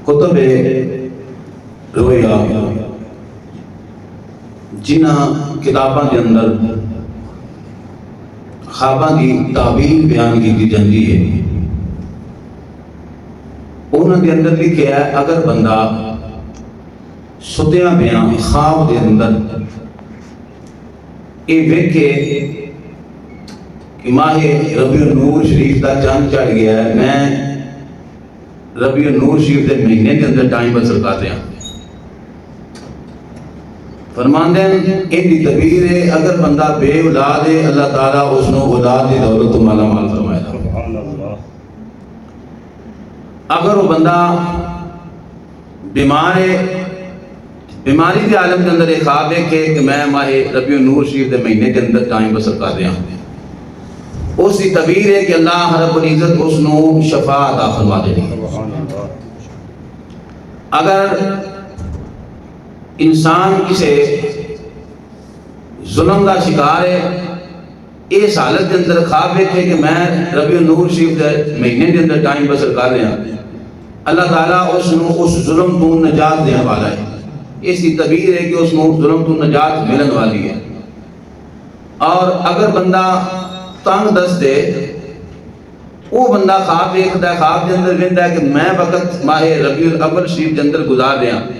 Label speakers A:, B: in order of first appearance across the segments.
A: کتب رویا جنہ کتاباں کے اندر خواباں کی تعبیر بیان کی جاتی ہے، انہوں کے اندر لکھا ہے اگر بندہ ستیاں بیاں خواب کے اندر یہ ویکھے کہ ماہ ربیع النور شریف کا چاند چڑھ گیا ہے، میں ربیع النور شریف کے مہینے کے اندر ٹائم بسر کر رہا ہوں، فرماندے ہیں ان کی تعبیر ہے اگر بندہ بے اولاد ہے اللہ تعالیٰ اس نے اولاد کی دولت تو مالا مال فرمائے گا۔ اگر وہ بندہ بیمار ہے، بیماری کے عالم کے اندر ایک خواب ہے کہ میں ماہ ربیع النور شریف کے مہینے کے اندر ٹائم بسر کر رہا ہوں، اس کی تعبیر ہے کہ اللہ رب العزت اس نے شفا عطا فرما دے گی۔ اگر انسان کسی ظلم کا شکار ہے، اس حالت کے اندر خواب دیکھے کہ میں ربیع النور شریف کے مہینے کے اندر ٹائم بسر کر رہا ہوں، اللہ تعالیٰ اس ظلم تو نجات دینے والا ہے، اس کی تعبیر ہے کہ اس ظلم تو نجات ملن والی ہے۔ اور اگر بندہ تنگ دست ہے، وہ بندہ خواب دیکھتا ہے، خواب کے اندر ویندا ہے کہ میں وقت ماہ ربیع الاول شریف کے اندر گزار رہا ہوں،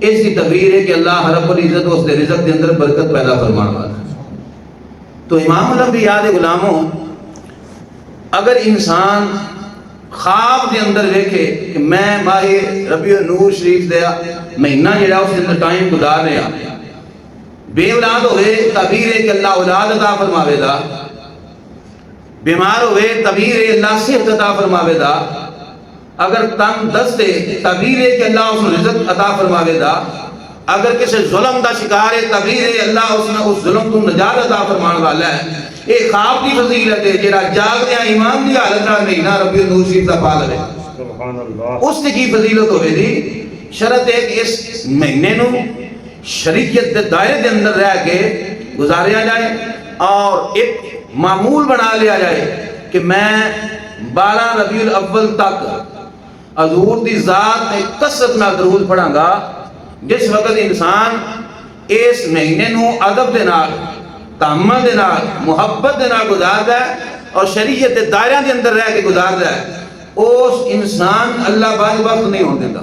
A: اس کی تعبیر ہے کہ اللہ رب العزت اس کے رزق کے اندر برکت پیدا فرمان والا ہے۔ تو امام الانبیاء دے غلاموں، اگر انسان خواب کے اندر دیکھے کہ میں ماہ ربیع النور شریف دے مہینہ جڑا اس کے اندر ٹائم گزار رہا ہوں، بے اولاد ہوئے تعبیر ہے کہ اللہ اولاد عطا فرماوے گا، بیمار ہوئے تعبیر ہے اللہ صحت عطا فرماوے گا، اگر تنگ دست ہے تعبیر ہے کہ اللہ اس نے رزق عطا فرماوے گا، اگر کسی ظلم دا شکار ہے تعبیر ہے اللہ اس نے اس ظلم تو نجات عطا فرمان والا ہے۔ ایک خواب کی فضیلت ہے جڑا جاگدیا ایمان دی حالت نال مہینہ ربیع النور شریف دا پا لے، اس کی فضیلت ہوئے دی شرط ہے کہ اس مہینے نو شریعت دے دائرے دے اندر رہ کے گزاریا جائے اور ایک معمول بنا لیا جائے کہ میں 12 ربیع الاول تک حضور دی ذات میں کثرت میں درود پڑھاں گا، جس وقت انسان اس مہینے نو ادب دے نال، تحمل دے نال، محبت دے نال گزاردا ہے اور شریعت دے دائرے دے اندر رہ کے گزاردا ہے، اس انسان اللہ بعد وقت نہیں ہونے دیتا۔